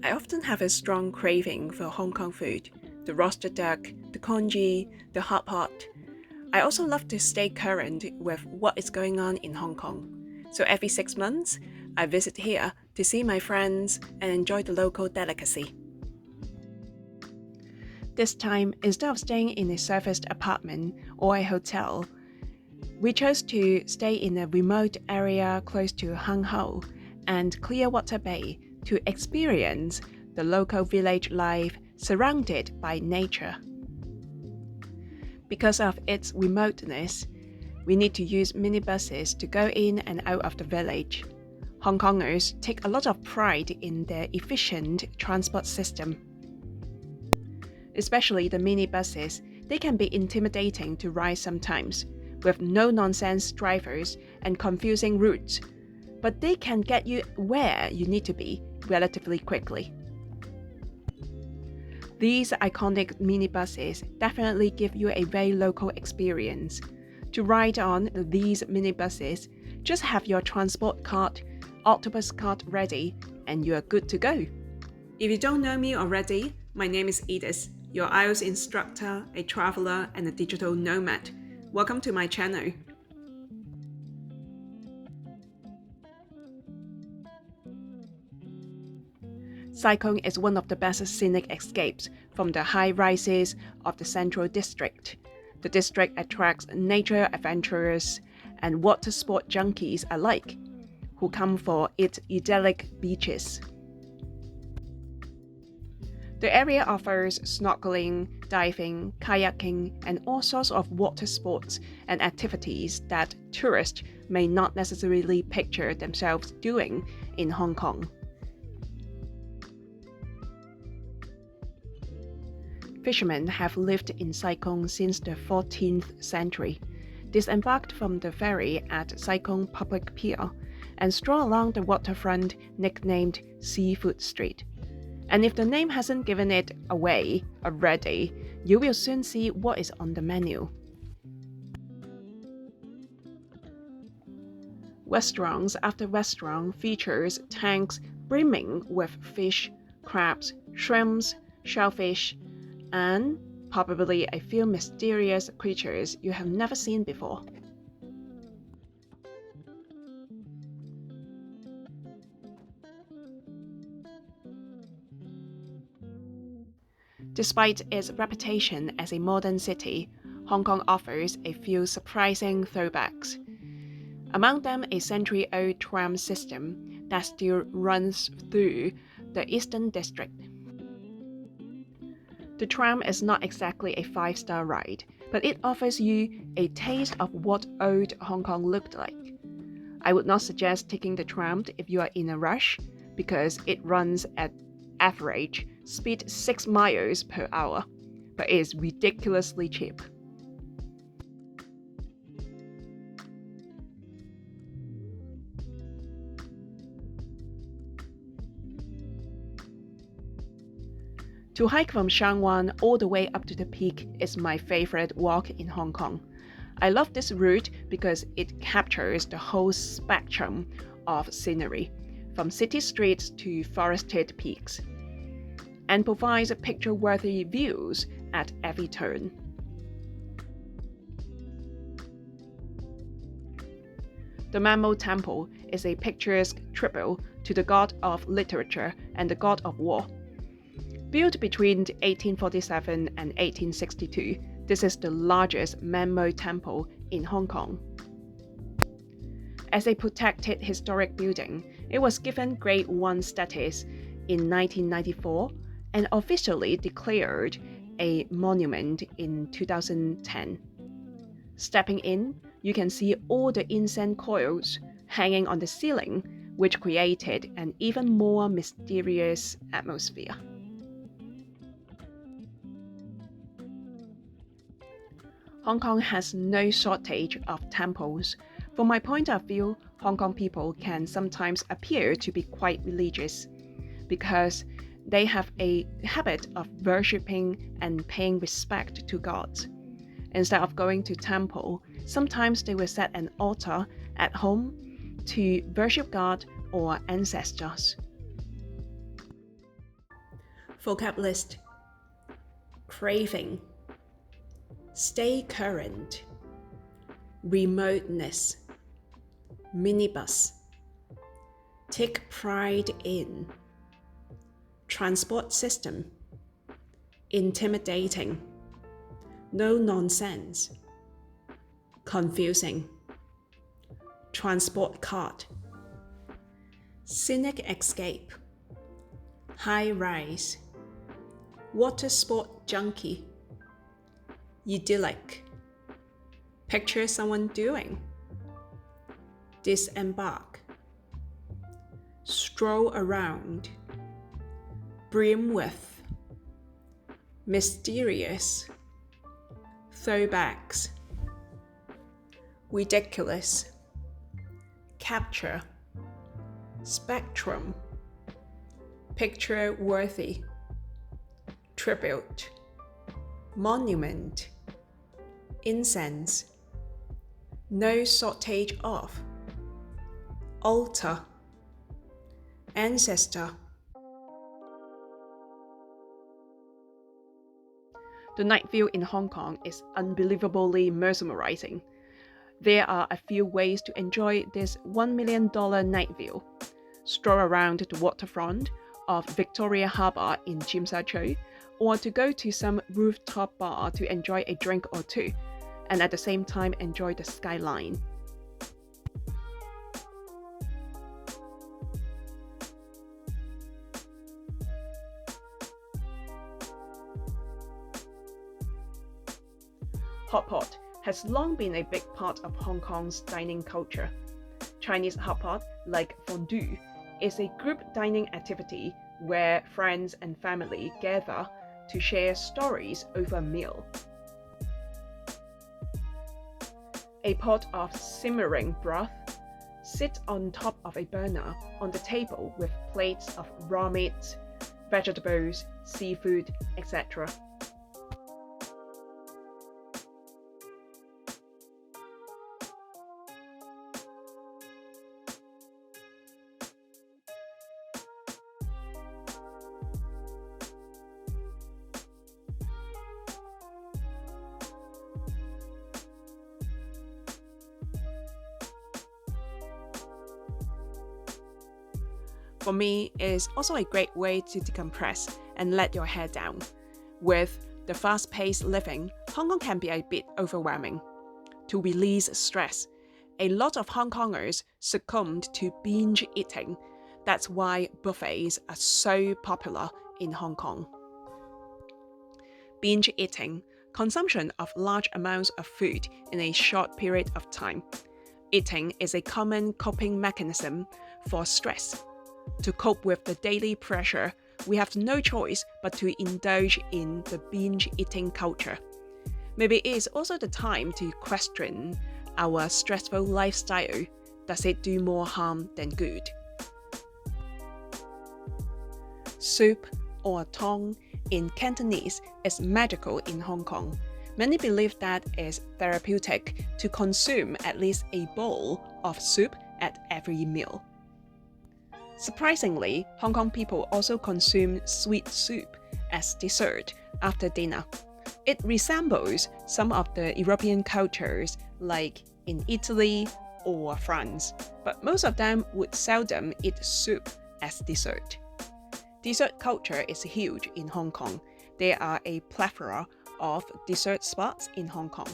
I often have a strong craving for Hong Kong food, the roasted duck, the congee, the hot pot. I also love to stay current with what is going on in Hong Kong. So every 6 months, I visit here to see my friends and enjoy the local delicacy. This time, instead of staying in a serviced apartment or a hotel, we chose to stay in a remote area close to Hung Ho and Clearwater Bay to experience the local village life surrounded by nature. Because of its remoteness, we need to use minibuses to go in and out of the village. Hong Kongers take a lot of pride in their efficient transport system. Especially the minibuses, they can be intimidating to ride sometimes, with no-nonsense drivers and confusing routes, but they can get you where you need to be relatively quickly. These iconic minibuses definitely give you a very local experience. To ride on these minibuses, just have your transport card, octopus card ready, and you are good to go. If you don't know me already, my name is Edith, your IELTS instructor, a traveler, and a digital nomad. Welcome to my channel. Sai Kung is one of the best scenic escapes from the high rises of the Central District. The district attracts nature adventurers and water sport junkies alike, who come for its idyllic beaches. The area offers snorkeling, diving, kayaking, and all sorts of water sports and activities that tourists may not necessarily picture themselves doing in Hong Kong. Fishermen have lived in Sai Kung since the 14th century, disembarked from the ferry at Sai Kung Public Pier, and stroll along the waterfront nicknamed Seafood Street. And if the name hasn't given it away already, you will soon see what is on the menu. Restaurants after restaurant features tanks brimming with fish, crabs, shrimps, shellfish, and probably a few mysterious creatures you have never seen before. Despite its reputation as a modern city, Hong Kong offers a few surprising throwbacks. Among them, a century-old tram system that still runs through the Eastern District. The tram is not exactly a 5-star ride, but it offers you a taste of what old Hong Kong looked like. I would not suggest taking the tram if you are in a rush, because it runs at average speed 6 miles per hour, but is ridiculously cheap. To hike from Sheung all the way up to the peak is my favorite walk in Hong Kong. I love this route because it captures the whole spectrum of scenery, from city streets to forested peaks, and provides picture-worthy views at every turn. The Mammo Temple is a picturesque tribute to the god of literature and the god of war. Built between 1847 and 1862, this is the largest Mammo temple in Hong Kong. As a protected historic building, it was given Grade 1 status in 1994 and officially declared a monument in 2010. Stepping in, you can see all the incense coils hanging on the ceiling, which created an even more mysterious atmosphere. Hong Kong has no shortage of temples. From my point of view, Hong Kong people can sometimes appear to be quite religious because they have a habit of worshipping and paying respect to gods. Instead of going to temple, sometimes they will set an altar at home to worship God or ancestors. Vocab list: craving, stay current, remoteness, minibus, take pride in, transport system, intimidating, no nonsense, confusing, transport cart, scenic escape, high rise, water sport junkie, idyllic, picture someone doing, disembark, stroll around, brim with, mysterious, throwbacks, ridiculous, capture, spectrum, picture-worthy, tribute, monument, incense, no shortage of, altar, ancestor. The night view in Hong Kong is unbelievably mesmerizing. There are a few ways to enjoy this $1 million night view. Stroll around the waterfront of Victoria Harbour in Tsim Sha Tsui, or to go to some rooftop bar to enjoy a drink or two, and at the same time enjoy the skyline. Hot pot has long been a big part of Hong Kong's dining culture. Chinese hot pot, like fondue, is a group dining activity where friends and family gather to share stories over a meal. A pot of simmering broth sits on top of a burner on the table with plates of raw meats, vegetables, seafood, etc. For me, it's also a great way to decompress and let your hair down. With the fast-paced living, Hong Kong can be a bit overwhelming. To release stress, a lot of Hong Kongers succumbed to binge eating. That's why buffets are so popular in Hong Kong. Binge eating, consumption of large amounts of food in a short period of time. Eating is a common coping mechanism for stress. To cope with the daily pressure, we have no choice but to indulge in the binge eating culture. Maybe it is also the time to question our stressful lifestyle. Does it do more harm than good? Soup or tong in Cantonese is magical in Hong Kong. Many believe that it's therapeutic to consume at least a bowl of soup at every meal. Surprisingly, Hong Kong people also consume sweet soup as dessert after dinner. It resembles some of the European cultures like in Italy or France, but most of them would seldom eat soup as dessert. Dessert culture is huge in Hong Kong. There are a plethora of dessert spots in Hong Kong.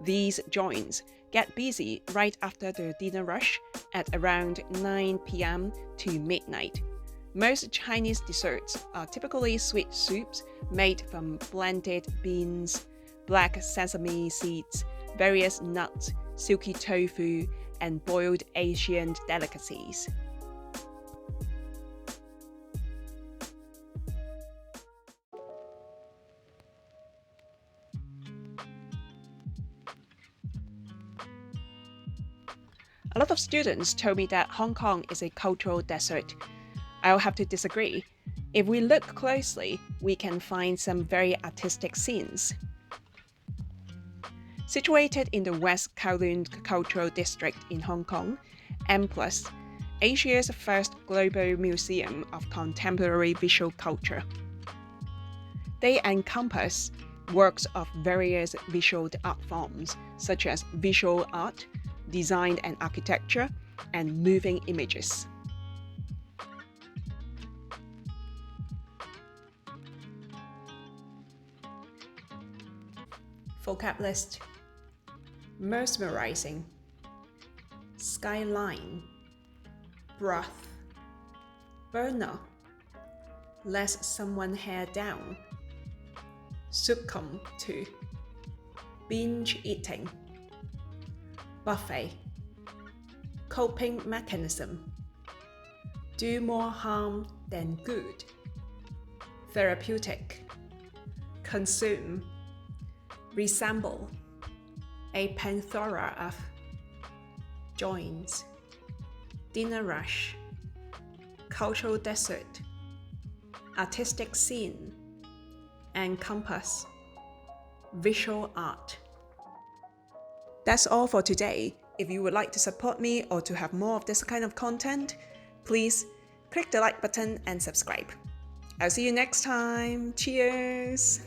These joints get busy right after the dinner rush at around 9 p.m. to midnight. Most Chinese desserts are typically sweet soups made from blended beans, black sesame seeds, various nuts, silky tofu, and boiled Asian delicacies. A lot of students told me that Hong Kong is a cultural desert. I'll have to disagree. If we look closely, we can find some very artistic scenes. Situated in the West Kowloon Cultural District in Hong Kong, M+, Asia's first global museum of contemporary visual culture. They encompass works of various visual art forms, such as visual art, design and architecture, and moving images. Vocab list: mesmerizing, skyline, breath, burner, let someone hair down, succumb to, binge eating, buffet, coping mechanism, do more harm than good, therapeutic, consume, resemble, a plethora of, joins, dinner rush, cultural desert, artistic scene, encompass, visual art. That's all for today. If you would like to support me or to have more of this kind of content, please click the like button and subscribe. I'll see you next time. Cheers!